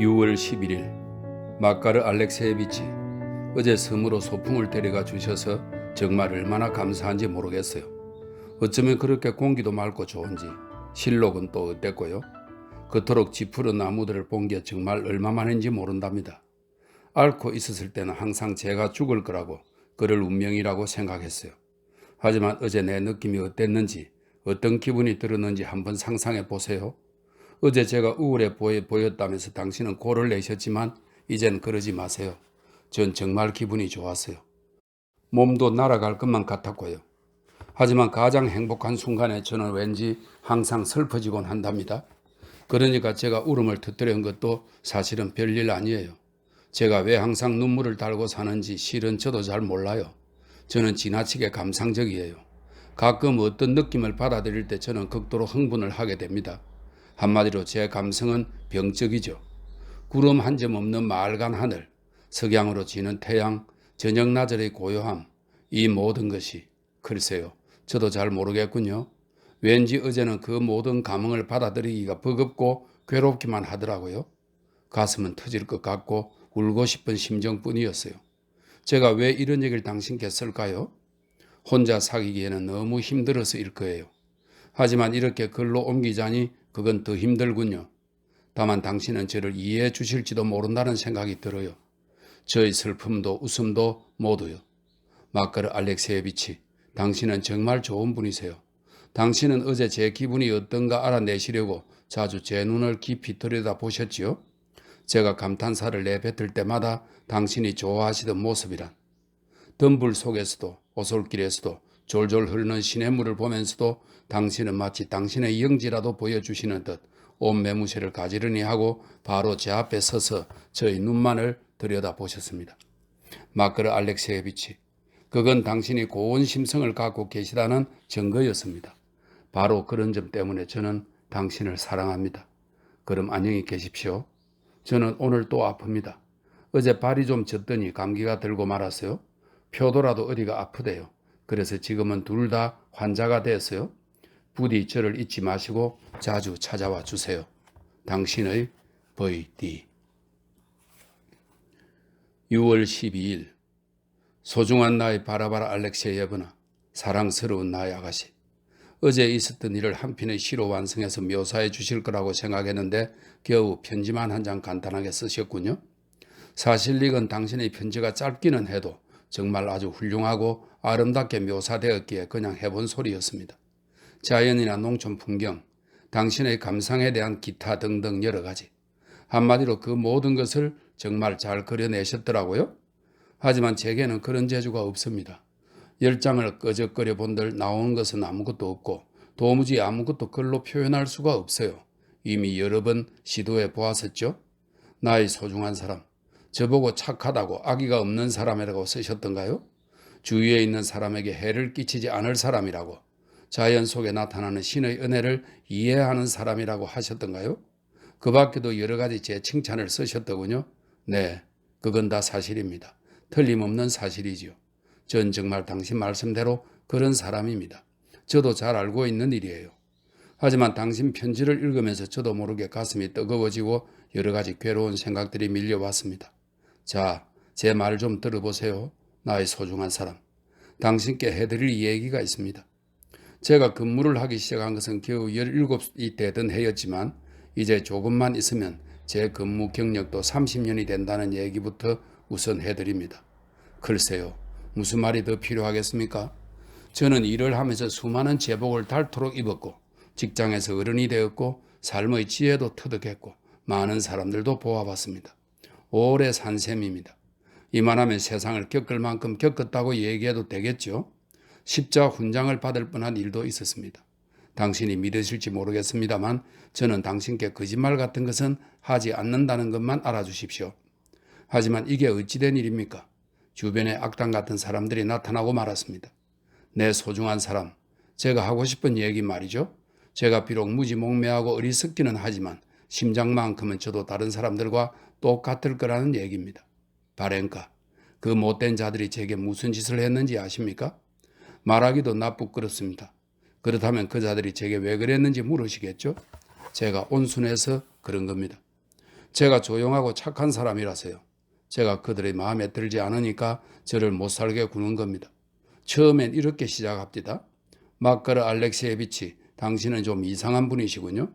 6월 11일 마카르 알렉세예비치, 어제 섬으로 소풍을 데려가 주셔서 정말 얼마나 감사한지 모르겠어요. 어쩌면 그렇게 공기도 맑고 좋은지 실록은 또 어땠고요. 그토록 쥐푸른 나무들을 본 게 정말 얼마만인지 모른답니다. 앓고 있었을 때는 항상 제가 죽을 거라고, 그럴 운명이라고 생각했어요. 하지만 어제 내 느낌이 어땠는지, 어떤 기분이 들었는지 한번 상상해 보세요. 어제 제가 우울해 보였다면서 당신은 고를 내셨지만 이젠 그러지 마세요. 전 정말 기분이 좋았어요. 몸도 날아갈 것만 같았고요. 하지만 가장 행복한 순간에 저는 왠지 항상 슬퍼지곤 한답니다. 그러니까 제가 울음을 터뜨린 것도 사실은 별일 아니에요. 제가 왜 항상 눈물을 달고 사는지 실은 저도 잘 몰라요. 저는 지나치게 감상적이에요. 가끔 어떤 느낌을 받아들일 때 저는 극도로 흥분을 하게 됩니다. 한마디로 제 감성은 병적이죠. 구름 한 점 없는 맑은 하늘, 석양으로 지는 태양, 저녁나절의 고요함, 이 모든 것이 글쎄요. 저도 잘 모르겠군요. 왠지 어제는 그 모든 감흥을 받아들이기가 버겁고 괴롭기만 하더라고요. 가슴은 터질 것 같고 울고 싶은 심정뿐이었어요. 제가 왜 이런 얘기를 당신께 쓸까요? 혼자 사귀기에는 너무 힘들어서일 거예요. 하지만 이렇게 글로 옮기자니 그건 더 힘들군요. 다만 당신은 저를 이해해 주실지도 모른다는 생각이 들어요. 저의 슬픔도 웃음도 모두요. 마카르 알렉세예비치, 당신은 정말 좋은 분이세요. 당신은 어제 제 기분이 어떤가 알아내시려고 자주 제 눈을 깊이 들여다보셨지요? 제가 감탄사를 내뱉을 때마다 당신이 좋아하시던 모습이란. 덤불 속에서도 오솔길에서도 졸졸 흐르는 시냇물을 보면서도 당신은 마치 당신의 영지라도 보여주시는 듯 온 매무새를 가지런히 하고 바로 제 앞에 서서 저의 눈만을 들여다보셨습니다. 마카르 알렉세예비치, 그건 당신이 고운 심성을 갖고 계시다는 증거였습니다. 바로 그런 점 때문에 저는 당신을 사랑합니다. 그럼 안녕히 계십시오. 저는 오늘 또 아픕니다. 어제 발이 좀 젖더니 감기가 들고 말았어요. 표도라도 어디가 아프대요. 그래서 지금은 둘 다 환자가 됐어요. 부디 저를 잊지 마시고 자주 찾아와 주세요. 당신의 VD. 6월 12일 소중한 나의 바라바라 알렉세예브나, 사랑스러운 나의 아가씨. 어제 있었던 일을 한 편의 시로 완성해서 묘사해 주실 거라고 생각했는데 겨우 편지만 한 장 간단하게 쓰셨군요. 사실 이건 당신의 편지가 짧기는 해도 정말 아주 훌륭하고 아름답게 묘사되었기에 그냥 해본 소리였습니다. 자연이나 농촌 풍경, 당신의 감상에 대한 기타 등등 여러 가지. 한마디로 그 모든 것을 정말 잘 그려내셨더라고요. 하지만 제게는 그런 재주가 없습니다. 10장을 끄적거려 본들 나오는 것은 아무것도 없고 도무지 아무것도 글로 표현할 수가 없어요. 이미 여러 번 시도해 보았었죠. 나의 소중한 사람, 저보고 착하다고 악의가 없는 사람이라고 쓰셨던가요? 주위에 있는 사람에게 해를 끼치지 않을 사람이라고, 자연 속에 나타나는 신의 은혜를 이해하는 사람이라고 하셨던가요? 그 밖에도 여러 가지 제 칭찬을 쓰셨더군요. 네, 그건 다 사실입니다. 틀림없는 사실이지요. 전 정말 당신 말씀대로 그런 사람입니다. 저도 잘 알고 있는 일이에요. 하지만 당신 편지를 읽으면서 저도 모르게 가슴이 뜨거워지고 여러 가지 괴로운 생각들이 밀려왔습니다. 자, 제 말 좀 들어보세요. 나의 소중한 사람. 당신께 해드릴 얘기가 있습니다. 제가 근무를 하기 시작한 것은 겨우 17이 되던 해였지만 이제 조금만 있으면 제 근무 경력도 30년이 된다는 얘기부터 우선 해드립니다. 글쎄요, 무슨 말이 더 필요하겠습니까? 저는 일을 하면서 수많은 제복을 닳도록 입었고 직장에서 어른이 되었고 삶의 지혜도 터득했고 많은 사람들도 보아봤습니다. 오래 산 셈입니다. 이만하면 세상을 겪을 만큼 겪었다고 얘기해도 되겠죠? 십자 훈장을 받을 뻔한 일도 있었습니다. 당신이 믿으실지 모르겠습니다만 저는 당신께 거짓말 같은 것은 하지 않는다는 것만 알아주십시오. 하지만 이게 어찌된 일입니까? 주변에 악당 같은 사람들이 나타나고 말았습니다. 내 소중한 사람, 제가 하고 싶은 얘기 말이죠. 제가 비록 무지몽매하고 어리석기는 하지만 심장만큼은 저도 다른 사람들과 똑같을 거라는 얘기입니다. 바렌가, 그 못된 자들이 제게 무슨 짓을 했는지 아십니까? 말하기도 나쁘끄럽습니다. 그렇다면 그 자들이 제게 왜 그랬는지 물으시겠죠? 제가 온순해서 그런 겁니다. 제가 조용하고 착한 사람이라서요. 제가 그들의 마음에 들지 않으니까 저를 못 살게 구는 겁니다. 처음엔 이렇게 시작합니다. 마카르 알렉세예비치, 당신은 좀 이상한 분이시군요.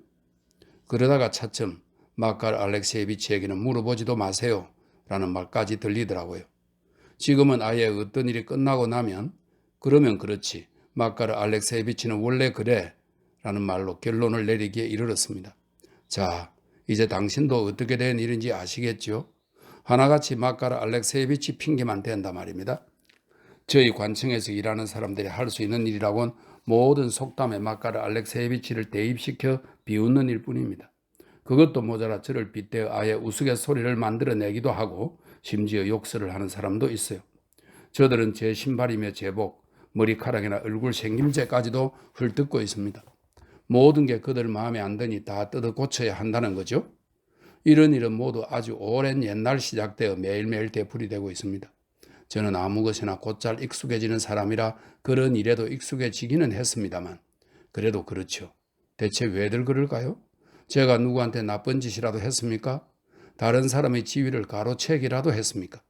그러다가 차츰 마카르 알렉세예비치에게는 물어보지도 마세요 라는 말까지 들리더라고요. 지금은 아예 어떤 일이 끝나고 나면 그러면 그렇지, 마카르 알렉세예비치는 원래 그래 라는 말로 결론을 내리기에 이르렀습니다. 자, 이제 당신도 어떻게 된 일인지 아시겠죠? 하나같이 마카르 알렉세예비치 핑계만 댄다 말입니다. 저희 관청에서 일하는 사람들이 할 수 있는 일이라곤 모든 속담에 마카르 알렉세예비치를 대입시켜 비웃는 일뿐입니다. 그것도 모자라 저를 빗대어 아예 우스갯소리를 만들어내기도 하고 심지어 욕설을 하는 사람도 있어요. 저들은 제 신발이며 제복, 머리카락이나 얼굴 생김새까지도 훑듣고 있습니다. 모든 게 그들 마음에 안 드니 다 뜯어 고쳐야 한다는 거죠. 이런 일은 모두 아주 오랜 옛날 시작되어 매일매일 되풀이 되고 있습니다. 저는 아무 것이나 곧잘 익숙해지는 사람이라 그런 일에도 익숙해지기는 했습니다만 그래도 그렇죠. 대체 왜들 그럴까요? 제가 누구한테 나쁜 짓이라도 했습니까? 다른 사람의 지위를 가로채기라도 했습니까?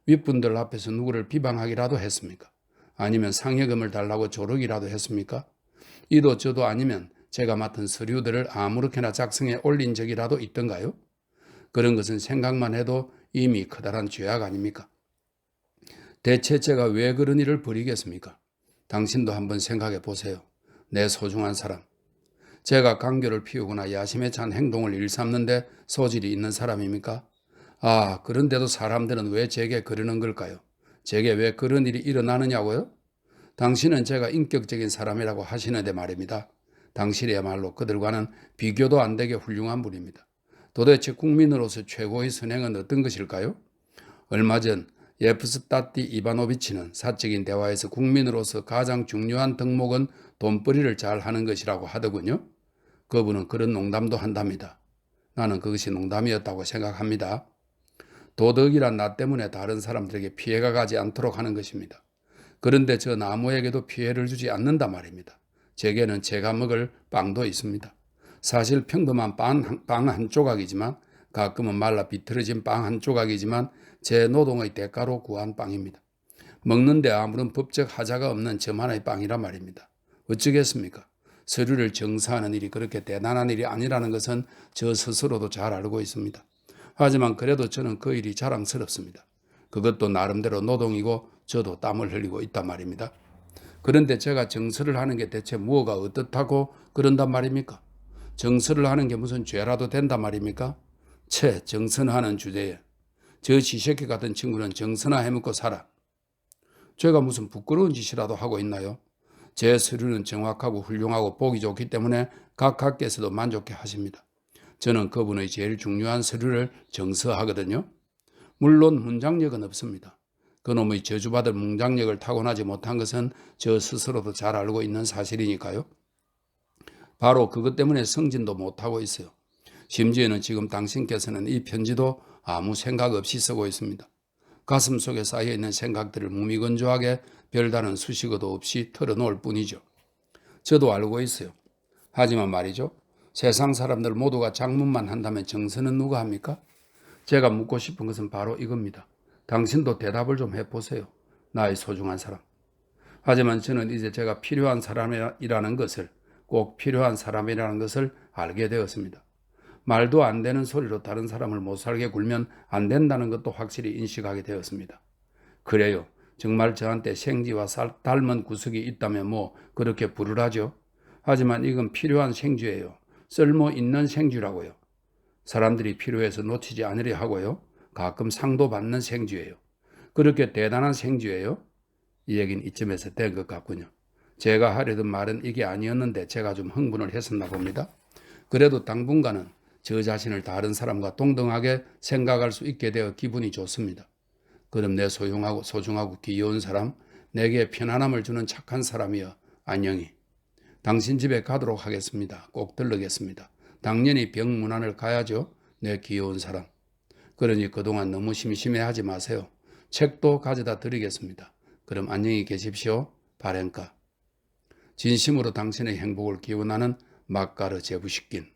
윗분들 앞에서 누구를 비방하기라도 했습니까? 아니면 상여금을 달라고 조르기라도 했습니까? 이도 저도 아니면 제가 맡은 서류들을 아무렇게나 작성해 올린 적이라도 있던가요? 그런 것은 생각만 해도 이미 커다란 죄악 아닙니까? 대체 제가 왜 그런 일을 벌이겠습니까? 당신도 한번 생각해 보세요. 내 소중한 사람. 제가 강교를 피우거나 야심에 찬 행동을 일삼는데 소질이 있는 사람입니까? 아, 그런데도 사람들은 왜 제게 그러는 걸까요? 제게 왜 그런 일이 일어나느냐고요? 당신은 제가 인격적인 사람이라고 하시는데 말입니다. 당신이야말로 그들과는 비교도 안 되게 훌륭한 분입니다. 도대체 국민으로서 최고의 선행은 어떤 것일까요? 얼마 전 예프스타티 이바노비치는 사적인 대화에서 국민으로서 가장 중요한 덕목은 돈벌이를 잘 하는 것이라고 하더군요. 그분은 그런 농담도 한답니다. 나는 그것이 농담이었다고 생각합니다. 도덕이란 나 때문에 다른 사람들에게 피해가 가지 않도록 하는 것입니다. 그런데 저 나무에게도 피해를 주지 않는다 말입니다. 제게는 제가 먹을 빵도 있습니다. 사실 평범한 빵 한 조각이지만 가끔은 말라 비틀어진 빵 한 조각이지만 제 노동의 대가로 구한 빵입니다. 먹는데 아무런 법적 하자가 없는 점 하나의 빵이란 말입니다. 어쩌겠습니까? 서류를 정사하는 일이 그렇게 대단한 일이 아니라는 것은 저 스스로도 잘 알고 있습니다. 하지만 그래도 저는 그 일이 자랑스럽습니다. 그것도 나름대로 노동이고 저도 땀을 흘리고 있단 말입니다. 그런데 제가 정서를 하는 게 대체 무엇가 어떻다고 그런단 말입니까? 정서를 하는 게 무슨 죄라도 된단 말입니까? 정선하는 주제에 저 지새끼 같은 친구는 정서나 해먹고 살아. 제가 무슨 부끄러운 짓이라도 하고 있나요? 제 서류는 정확하고 훌륭하고 보기 좋기 때문에 각하께서도 만족해 하십니다. 저는 그분의 제일 중요한 서류를 정서하거든요. 물론 문장력은 없습니다. 그놈의 저주받을 문장력을 타고나지 못한 것은 저 스스로도 잘 알고 있는 사실이니까요. 바로 그것 때문에 승진도 못하고 있어요. 심지어는 지금 당신께서는 이 편지도 아무 생각 없이 쓰고 있습니다. 가슴 속에 쌓여있는 생각들을 무미건조하게 별다른 수식어도 없이 털어놓을 뿐이죠. 저도 알고 있어요. 하지만 말이죠. 세상 사람들 모두가 작문만 한다면 정서는 누가 합니까? 제가 묻고 싶은 것은 바로 이겁니다. 당신도 대답을 좀 해보세요. 나의 소중한 사람. 하지만 저는 이제 제가 필요한 사람이라는 것을, 꼭 필요한 사람이라는 것을 알게 되었습니다. 말도 안 되는 소리로 다른 사람을 못 살게 굴면 안 된다는 것도 확실히 인식하게 되었습니다. 그래요. 정말 저한테 생쥐와 닮은 구석이 있다면 뭐 그렇게 부르라죠. 하지만 이건 필요한 생쥐예요. 쓸모 있는 생쥐라고요. 사람들이 필요해서 놓치지 않으려 하고요. 가끔 상도 받는 생쥐예요. 그렇게 대단한 생쥐예요. 이 얘기는 이쯤에서 된 것 같군요. 제가 하려던 말은 이게 아니었는데 제가 좀 흥분을 했었나 봅니다. 그래도 당분간은 저 자신을 다른 사람과 동등하게 생각할 수 있게 되어 기분이 좋습니다. 그럼 내 소중하고 귀여운 사람, 내게 편안함을 주는 착한 사람이여, 안녕히. 당신 집에 가도록 하겠습니다. 꼭 들르겠습니다. 당연히 병문안을 가야죠. 내 귀여운 사람. 그러니 그동안 너무 심심해하지 마세요. 책도 가져다 드리겠습니다. 그럼 안녕히 계십시오. 바렌카. 진심으로 당신의 행복을 기원하는 마카르 제부시킨.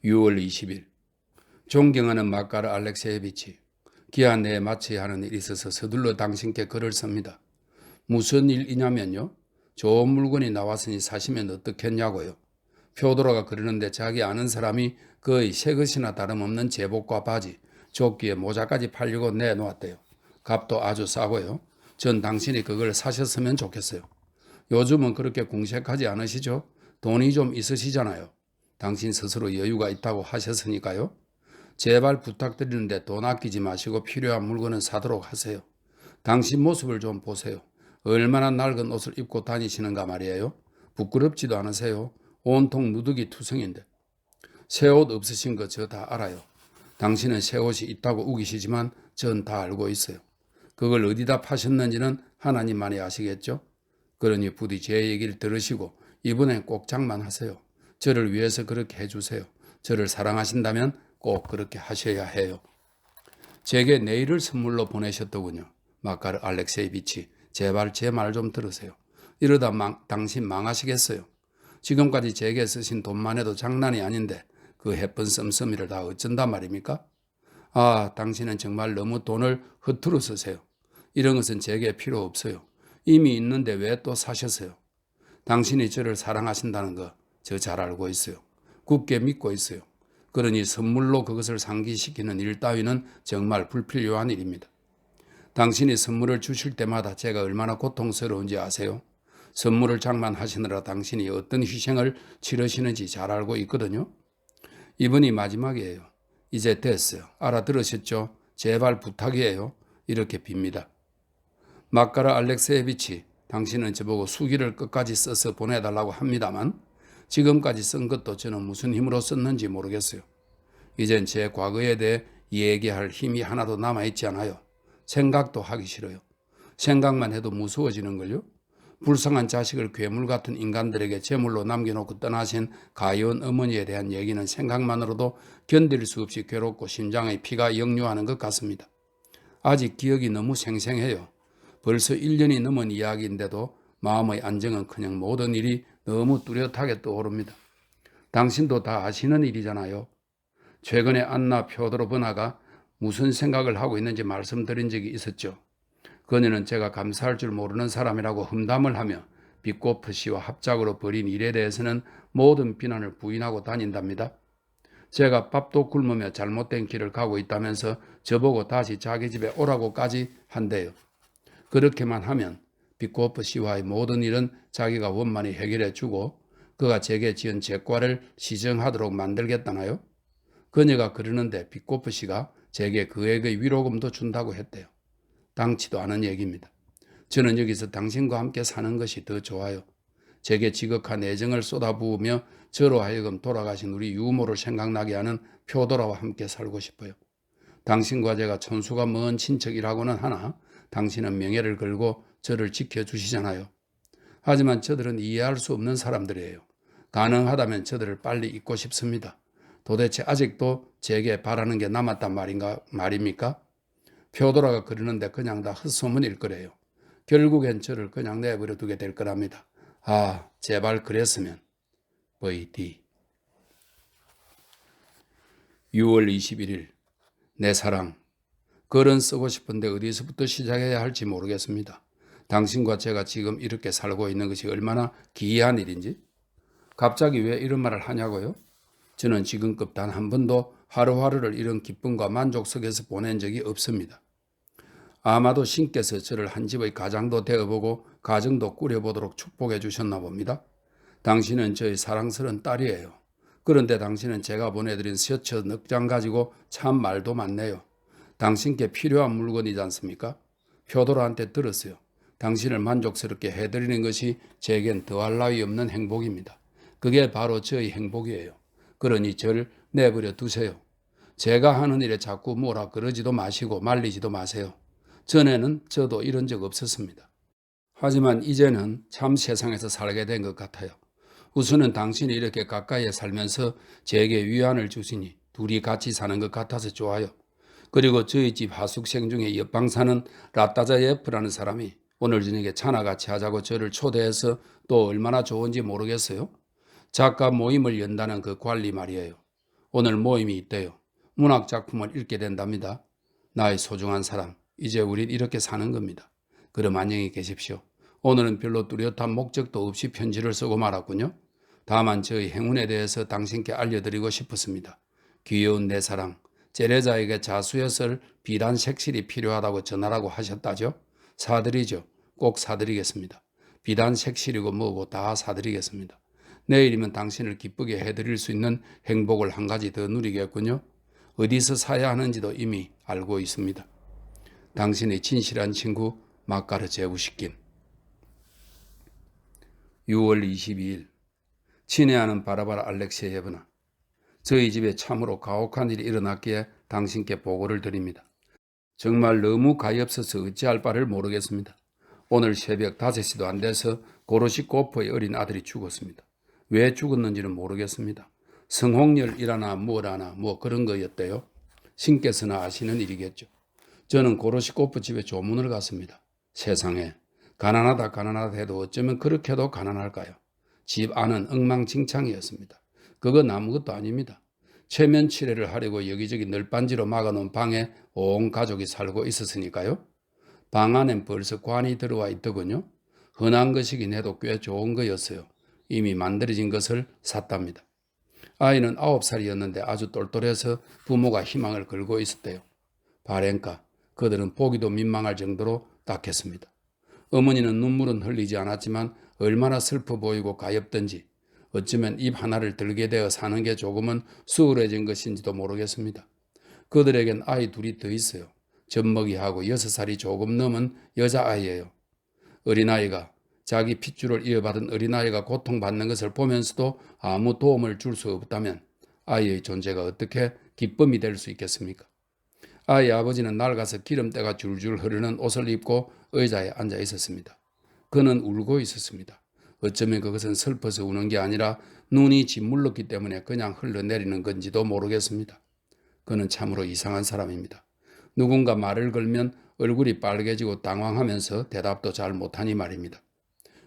6월 20일 존경하는 마카르 알렉세예비치, 기한 내에 마쳐야 하는 일이 있어서 서둘러 당신께 글을 씁니다. 무슨 일이냐면요. 좋은 물건이 나왔으니 사시면 어떻겠냐고요. 표도로가 그러는데 자기 아는 사람이 거의 새 것이나 다름없는 제복과 바지, 조끼에 모자까지 팔려고 내놓았대요. 값도 아주 싸고요. 전 당신이 그걸 사셨으면 좋겠어요. 요즘은 그렇게 궁색하지 않으시죠? 돈이 좀 있으시잖아요. 당신 스스로 여유가 있다고 하셨으니까요. 제발 부탁드리는데 돈 아끼지 마시고 필요한 물건은 사도록 하세요. 당신 모습을 좀 보세요. 얼마나 낡은 옷을 입고 다니시는가 말이에요. 부끄럽지도 않으세요. 온통 누더기 투성인데. 새 옷 없으신 거 저 다 알아요. 당신은 새 옷이 있다고 우기시지만 전 다 알고 있어요. 그걸 어디다 파셨는지는 하나님만이 아시겠죠? 그러니 부디 제 얘기를 들으시고 이번엔 꼭 장만하세요. 저를 위해서 그렇게 해주세요. 저를 사랑하신다면 꼭 그렇게 하셔야 해요. 제게 내일을 선물로 보내셨더군요. 마카르 알렉세이비치, 제발 제 말 좀 들으세요. 이러다 당신 망하시겠어요. 지금까지 제게 쓰신 돈만 해도 장난이 아닌데 그 해픈 씀씀이를 다 어쩐단 말입니까? 아, 당신은 정말 너무 돈을 허투루 쓰세요. 이런 것은 제게 필요 없어요. 이미 있는데 왜 또 사셨어요? 당신이 저를 사랑하신다는 거 저 잘 알고 있어요. 굳게 믿고 있어요. 그러니 선물로 그것을 상기시키는 일 따위는 정말 불필요한 일입니다. 당신이 선물을 주실 때마다 제가 얼마나 고통스러운지 아세요? 선물을 장만하시느라 당신이 어떤 희생을 치르시는지 잘 알고 있거든요. 이번이 마지막이에요. 이제 됐어요. 알아들으셨죠? 제발 부탁이에요. 이렇게 빕니다. 마카라 알렉세예비치, 당신은 저보고 수기를 끝까지 써서 보내달라고 합니다만 지금까지 쓴 것도 저는 무슨 힘으로 썼는지 모르겠어요. 이젠 제 과거에 대해 얘기할 힘이 하나도 남아있지 않아요. 생각도 하기 싫어요. 생각만 해도 무서워지는걸요. 불쌍한 자식을 괴물 같은 인간들에게 제물로 남겨놓고 떠나신 가여운 어머니에 대한 얘기는 생각만으로도 견딜 수 없이 괴롭고 심장의 피가 역류하는 것 같습니다. 아직 기억이 너무 생생해요. 벌써 1년이 넘은 이야기인데도 마음의 안정은커녕 모든 일이 너무 뚜렷하게 떠오릅니다. 당신도 다 아시는 일이잖아요. 최근에 안나 표도로브나가 무슨 생각을 하고 있는지 말씀드린 적이 있었죠. 그녀는 제가 감사할 줄 모르는 사람이라고 험담을 하며 비코프 씨와 합작으로 벌인 일에 대해서는 모든 비난을 부인하고 다닌답니다. 제가 밥도 굶으며 잘못된 길을 가고 있다면서 저보고 다시 자기 집에 오라고까지 한대요. 그렇게만 하면 비코프 씨와의 모든 일은 자기가 원만히 해결해 주고 그가 제게 지은 죄과를 시정하도록 만들겠다나요? 그녀가 그러는데 비코프 씨가 제게 그에게 위로금도 준다고 했대요. 당치도 않은 얘기입니다. 저는 여기서 당신과 함께 사는 것이 더 좋아요. 제게 지극한 애정을 쏟아부으며 저로 하여금 돌아가신 우리 유모를 생각나게 하는 표도라와 함께 살고 싶어요. 당신과 제가 천수가 먼 친척이라고는 하나 당신은 명예를 걸고 저를 지켜주시잖아요. 하지만 저들은 이해할 수 없는 사람들이에요. 가능하다면 저들을 빨리 잊고 싶습니다. 도대체 아직도 제게 바라는 게 남았단 말입니까? 표도라가 그러는데 그냥 다 헛소문일 거래요. 결국엔 저를 그냥 내버려 두게 될 거랍니다. 아, 제발 그랬으면. VD 6월 21일 내 사랑. 글은 쓰고 싶은데 어디서부터 시작해야 할지 모르겠습니다. 당신과 제가 지금 이렇게 살고 있는 것이 얼마나 기이한 일인지. 갑자기 왜 이런 말을 하냐고요? 저는 지금껏 단 한 번도 하루하루를 이런 기쁨과 만족 속에서 보낸 적이 없습니다. 아마도 신께서 저를 한 집의 가장도 되어보고 가정도 꾸려보도록 축복해 주셨나 봅니다. 당신은 저의 사랑스러운 딸이에요. 그런데 당신은 제가 보내드린 셔츠 넉 장 가지고 참 말도 많네요. 당신께 필요한 물건이지 않습니까? 표도라한테 들었어요. 당신을 만족스럽게 해드리는 것이 제겐 더할 나위 없는 행복입니다. 그게 바로 저의 행복이에요. 그러니 저를 내버려 두세요. 제가 하는 일에 자꾸 뭐라 그러지도 마시고 말리지도 마세요. 전에는 저도 이런 적 없었습니다. 하지만 이제는 참 세상에서 살게 된 것 같아요. 우선은 당신이 이렇게 가까이에 살면서 제게 위안을 주시니 둘이 같이 사는 것 같아서 좋아요. 그리고 저희 집 하숙생 중에 옆방 사는 라따자예프라는 사람이 오늘 저녁에 차나 같이 하자고 저를 초대해서 또 얼마나 좋은지 모르겠어요. 작가 모임을 연다는 그 관리 말이에요. 오늘 모임이 있대요. 문학작품을 읽게 된답니다. 나의 소중한 사람, 이제 우린 이렇게 사는 겁니다. 그럼 안녕히 계십시오. 오늘은 별로 뚜렷한 목적도 없이 편지를 쓰고 말았군요. 다만 저의 행운에 대해서 당신께 알려드리고 싶었습니다. 귀여운 내 사랑, 제레자에게 자수였을 비단 색실이 필요하다고 전하라고 하셨다죠? 사드리죠. 꼭 사드리겠습니다. 비단 색실이고 뭐고 다 사드리겠습니다. 내일이면 당신을 기쁘게 해드릴 수 있는 행복을 한 가지 더 누리겠군요. 어디서 사야 하는지도 이미 알고 있습니다. 당신의 진실한 친구 마카르 제부시킨. 6월 22일 친애하는 바라바라 알렉세예브나, 저희 집에 참으로 가혹한 일이 일어났기에 당신께 보고를 드립니다. 정말 너무 가엾어서 어찌할 바를 모르겠습니다. 오늘 새벽 5시도 안 돼서 고로시코프의 어린 아들이 죽었습니다. 왜 죽었는지는 모르겠습니다. 성홍열이라나 뭐라나 뭐 그런 거였대요. 신께서나 아시는 일이겠죠. 저는 고로시코프 집에 조문을 갔습니다. 세상에, 가난하다 해도 어쩌면 그렇게도 가난할까요? 집 안은 엉망진창이었습니다. 그건 아무것도 아닙니다. 최면 칠해를 하려고 여기저기 널빤지로 막아놓은 방에 온 가족이 살고 있었으니까요. 방 안엔 벌써 관이 들어와 있더군요. 흔한 것이긴 해도 꽤 좋은 거였어요. 이미 만들어진 것을 샀답니다. 아이는 9살이었는데 아주 똘똘해서 부모가 희망을 걸고 있었대요. 바렌가, 그들은 보기도 민망할 정도로 딱했습니다. 어머니는 눈물은 흘리지 않았지만 얼마나 슬퍼 보이고 가엾던지, 어쩌면 입 하나를 들게 되어 사는 게 조금은 수월해진 것인지도 모르겠습니다. 그들에겐 아이 둘이 더 있어요. 젖먹이하고 6살이 조금 넘은 여자아이예요. 어린아이가, 자기 핏줄을 이어받은 어린아이가 고통받는 것을 보면서도 아무 도움을 줄 수 없다면 아이의 존재가 어떻게 기쁨이 될 수 있겠습니까? 아이 아버지는 낡아서 기름때가 줄줄 흐르는 옷을 입고 의자에 앉아 있었습니다. 그는 울고 있었습니다. 어쩌면 그것은 슬퍼서 우는 게 아니라 눈이 짓물렀기 때문에 그냥 흘러내리는 건지도 모르겠습니다. 그는 참으로 이상한 사람입니다. 누군가 말을 걸면 얼굴이 빨개지고 당황하면서 대답도 잘 못하니 말입니다.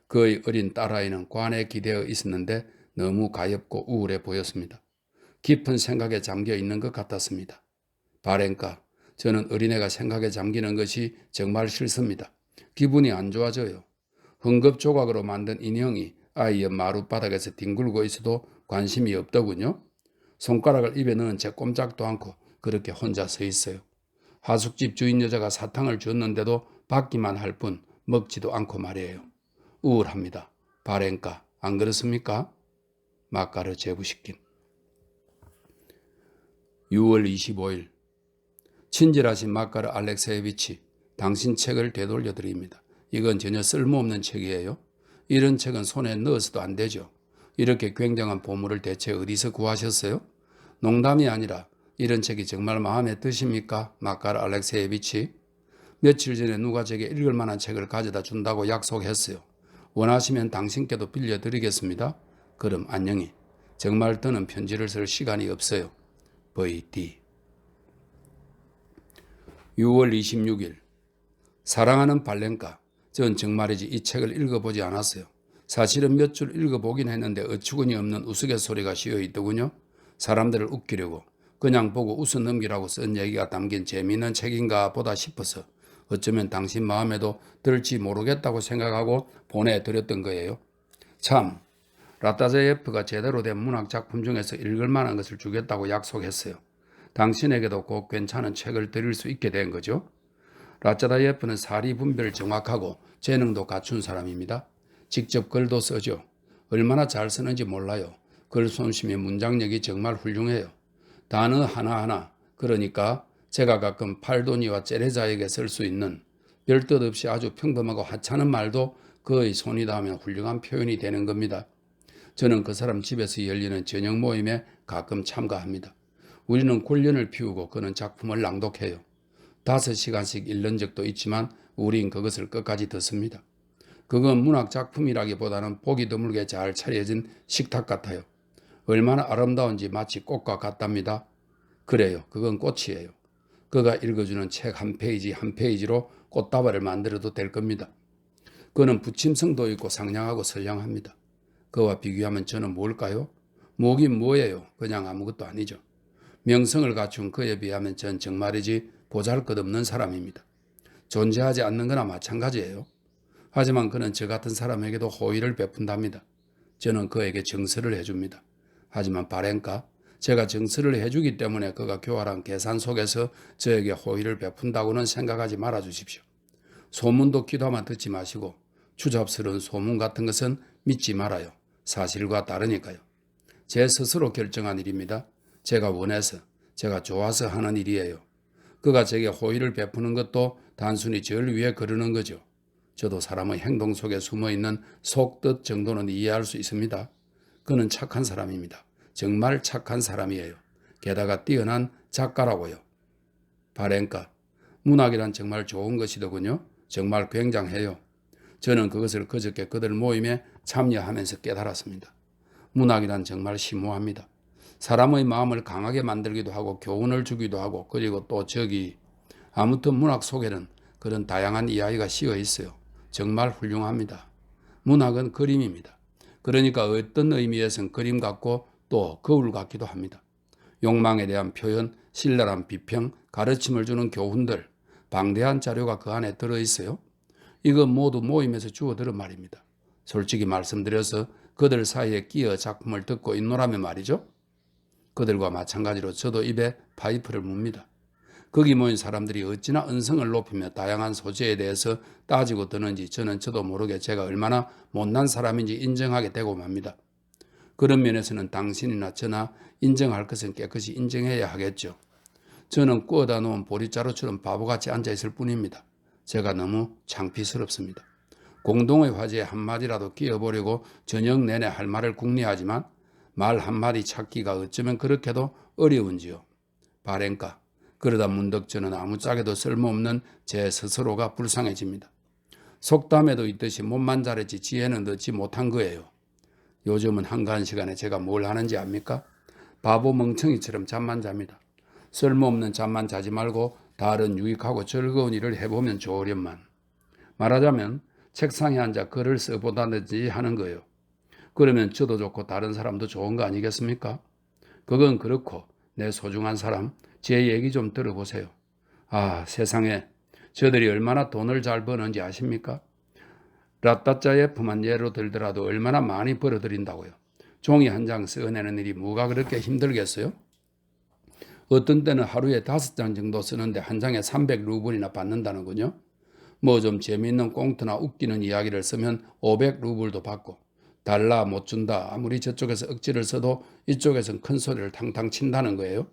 그의 어린 딸아이는 관에 기대어 있었는데 너무 가엾고 우울해 보였습니다. 깊은 생각에 잠겨 있는 것 같았습니다. 바렌가, 저는 어린애가 생각에 잠기는 것이 정말 싫습니다. 기분이 안 좋아져요. 헝겊 조각으로 만든 인형이 아이의 마룻바닥에서 뒹굴고 있어도 관심이 없더군요. 손가락을 입에 넣은 채 꼼짝도 않고 그렇게 혼자 서 있어요. 하숙집 주인 여자가 사탕을 줬는데도 받기만 할 뿐 먹지도 않고 말이에요. 우울합니다. 바렌가, 안 그렇습니까? 마카르 제부시킨. 6월 25일 친절하신 마카르 알렉세예비치, 당신 책을 되돌려드립니다. 이건 전혀 쓸모없는 책이에요. 이런 책은 손에 넣어서도 안 되죠. 이렇게 굉장한 보물을 대체 어디서 구하셨어요? 농담이 아니라 이런 책이 정말 마음에 드십니까? 마카르 알렉세예비치. 며칠 전에 누가 제게 읽을 만한 책을 가져다 준다고 약속했어요. 원하시면 당신께도 빌려드리겠습니다. 그럼 안녕히. 정말 더는 편지를 쓸 시간이 없어요. V.D. 6월 26일 사랑하는 발렌카, 전 정말이지 이 책을 읽어보지 않았어요. 사실은 몇 줄 읽어보긴 했는데 어처구니 없는 우스갯소리가 씌어있더군요. 사람들을 웃기려고 그냥 보고 웃어 넘기라고 쓴 얘기가 담긴 재미있는 책인가 보다 싶어서 어쩌면 당신 마음에도 들지 모르겠다고 생각하고 보내드렸던 거예요. 참, 라타제예프가 제대로 된 문학작품 중에서 읽을 만한 것을 주겠다고 약속했어요. 당신에게도 꼭 괜찮은 책을 드릴 수 있게 된 거죠. 라타제예프는 사리 분별 정확하고 재능도 갖춘 사람입니다. 직접 글도 쓰죠. 얼마나 잘 쓰는지 몰라요. 글 솜씨의 문장력이 정말 훌륭해요. 단어 하나하나, 그러니까 제가 가끔 팔도니와 제레자에게 쓸 수 있는 별 뜻 없이 아주 평범하고 하찮은 말도 그의 손이 닿으면 훌륭한 표현이 되는 겁니다. 저는 그 사람 집에서 열리는 저녁 모임에 가끔 참가합니다. 우리는 굴련을 피우고 그는 작품을 낭독해요. 5시간씩 읽는 적도 있지만 우린 그것을 끝까지 듣습니다. 그건 문학 작품이라기보다는 보기 드물게 잘 차려진 식탁 같아요. 얼마나 아름다운지 마치 꽃과 같답니다. 그래요. 그건 꽃이에요. 그가 읽어주는 책 한 페이지 한 페이지로 꽃다발을 만들어도 될 겁니다. 그는 부침성도 있고 상냥하고 선량합니다. 그와 비교하면 저는 뭘까요? 뭐긴 뭐예요. 그냥 아무것도 아니죠. 명성을 갖춘 그에 비하면 전 정말이지 보잘것없는 사람입니다. 존재하지 않는 거나 마찬가지예요. 하지만 그는 저 같은 사람에게도 호의를 베푼답니다. 저는 그에게 정서를 해줍니다. 하지만 바렌가, 제가 정서를 해주기 때문에 그가 교활한 계산 속에서 저에게 호의를 베푼다고는 생각하지 말아주십시오. 소문도 귀담아 듣지 마시고 추잡스러운 소문 같은 것은 믿지 말아요. 사실과 다르니까요. 제 스스로 결정한 일입니다. 제가 원해서, 제가 좋아서 하는 일이에요. 그가 제게 호의를 베푸는 것도 단순히 저를 위해 그러는 거죠. 저도 사람의 행동 속에 숨어있는 속뜻 정도는 이해할 수 있습니다. 그는 착한 사람입니다. 정말 착한 사람이에요. 게다가 뛰어난 작가라고요. 바렌가, 문학이란 정말 좋은 것이더군요. 정말 굉장해요. 저는 그것을 그저께 그들 모임에 참여하면서 깨달았습니다. 문학이란 정말 심오합니다. 사람의 마음을 강하게 만들기도 하고 교훈을 주기도 하고 그리고 또 아무튼 문학 속에는 그런 다양한 이야기가 씌어 있어요. 정말 훌륭합니다. 문학은 그림입니다. 그러니까 어떤 의미에선 그림 같고 또 거울 같기도 합니다. 욕망에 대한 표현, 신랄한 비평, 가르침을 주는 교훈들, 방대한 자료가 그 안에 들어있어요. 이건 모두 모임에서 주워 들은 말입니다. 솔직히 말씀드려서 그들 사이에 끼어 작품을 듣고 있노라면 말이죠. 그들과 마찬가지로 저도 입에 파이프를 뭅니다. 거기 모인 사람들이 어찌나 언성을 높이며 다양한 소재에 대해서 따지고 드는지 저도 모르게 제가 얼마나 못난 사람인지 인정하게 되고 맙니다. 그런 면에서는 당신이나 저나 인정할 것은 깨끗이 인정해야 하겠죠. 저는 꾸어다 놓은 보릿자루처럼 바보같이 앉아있을 뿐입니다. 제가 너무 창피스럽습니다. 공동의 화제에 한마디라도 끼어보려고 저녁 내내 할 말을 궁리하지만 말 한마디 찾기가 어쩌면 그렇게도 어려운지요. 바렌가, 그러다 문득 저는 아무짝에도 쓸모없는 제 스스로가 불쌍해집니다. 속담에도 있듯이 몸만 잘했지 지혜는 얻지 못한 거예요. 요즘은 한가한 시간에 제가 뭘 하는지 압니까? 바보 멍청이처럼 잠만 잡니다. 쓸모없는 잠만 자지 말고 다른 유익하고 즐거운 일을 해보면 좋으련만. 말하자면 책상에 앉아 글을 써보다든지 하는 거예요. 그러면 저도 좋고 다른 사람도 좋은 거 아니겠습니까? 그건 그렇고 내 소중한 사람, 제 얘기 좀 들어보세요. 아, 세상에 저들이 얼마나 돈을 잘 버는지 아십니까? 라따짜예프만 예로 들더라도 얼마나 많이 벌어들인다고요. 종이 한 장 써내는 일이 뭐가 그렇게 힘들겠어요? 어떤 때는 하루에 5장 정도 쓰는데 한 장에 300루블이나 받는다는군요. 뭐 좀 재미있는 꽁트나 웃기는 이야기를 쓰면 500루블도 받고 달라 못 준다 아무리 저쪽에서 억지를 써도 이쪽에선 큰 소리를 탕탕 친다는 거예요.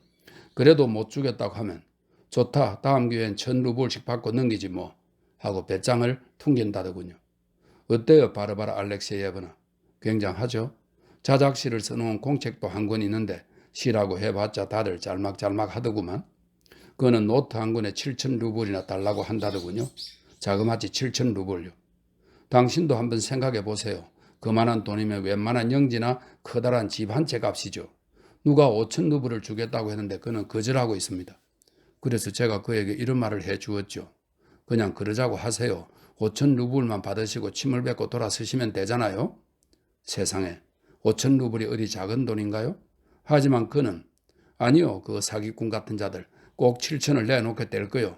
그래도 못 주겠다고 하면 좋다 다음 기회엔 1000루블씩 받고 넘기지 뭐 하고 배짱을 퉁긴다더군요. 어때요 바르바라 알렉세예브나? 굉장하죠. 자작시를 써놓은 공책도 한 권 있는데 시라고 해봤자 다들 짤막짤막 하더구만. 그거는 노트 한 권에 7,000루블이나 달라고 한다더군요. 자그마치 7,000루블요. 당신도 한번 생각해 보세요. 그만한 돈이면 웬만한 영지나 커다란 집 한 채 값이죠. 누가 5,000루블을 주겠다고 했는데 그는 거절하고 있습니다. 그래서 제가 그에게 이런 말을 해 주었죠. 그냥 그러자고 하세요. 5,000루블만 받으시고 침을 뱉고 돌아서시면 되잖아요. 세상에 5,000루블이 어디 작은 돈인가요? 하지만 그는 아니요 그 사기꾼 같은 자들 꼭 7,000을 내놓게 될 거요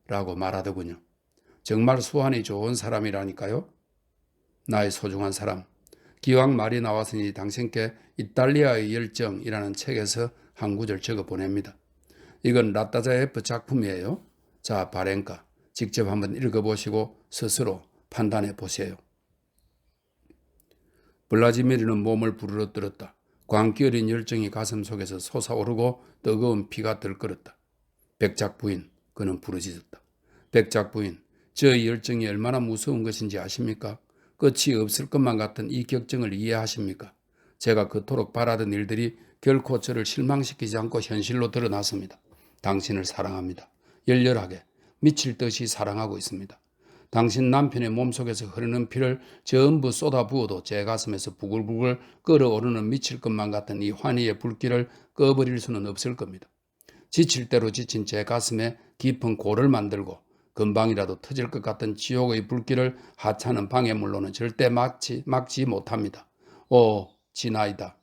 라고 말하더군요. 정말 수완이 좋은 사람이라니까요. 나의 소중한 사람, 기왕 말이 나왔으니 당신께 이탈리아의 열정이라는 책에서 한 구절 적어 보냅니다. 이건 라따자예프 작품이에요. 자, 바렌가, 직접 한번 읽어보시고 스스로 판단해 보세요. 블라지미르는 몸을 부르러뜨렸다. 광기 어린 열정이 가슴 속에서 솟아오르고 뜨거운 피가 들끓었다. 백작 부인, 그는 부르짖었다. 백작 부인, 저 열정이 얼마나 무서운 것인지 아십니까? 끝이 없을 것만 같은 이 격정을 이해하십니까? 제가 그토록 바라던 일들이 결코 저를 실망시키지 않고 현실로 드러났습니다. 당신을 사랑합니다. 열렬하게 미칠 듯이 사랑하고 있습니다. 당신 남편의 몸속에서 흐르는 피를 전부 쏟아부어도 제 가슴에서 부글부글 끓어오르는 미칠 것만 같은 이 환희의 불길을 꺼버릴 수는 없을 겁니다. 지칠 대로 지친 제 가슴에 깊은 골을 만들고 금방이라도 터질 것 같은 지옥의 불길을 하찮은 방해물로는 절대 막지 못합니다. 오, 지나이다.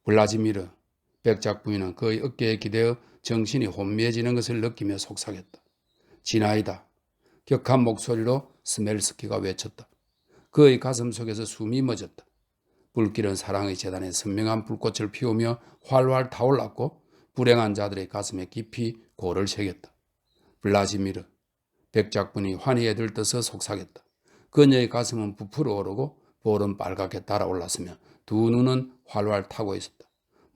블라지미르, 백작 부인은 그의 어깨에 기대어 정신이 혼미해지는 것을 느끼며 속삭였다. 진아이다. 격한 목소리로 스멜스키가 외쳤다. 그의 가슴 속에서 숨이 멎었다. 불길은 사랑의 재단에 선명한 불꽃을 피우며 활활 타올랐고 불행한 자들의 가슴에 깊이 골을 새겼다. 블라지미르. 백작분이 환희에 들떠서 속삭였다. 그녀의 가슴은 부풀어 오르고 볼은 빨갛게 달아올랐으며 두 눈은 활활 타고 있었다.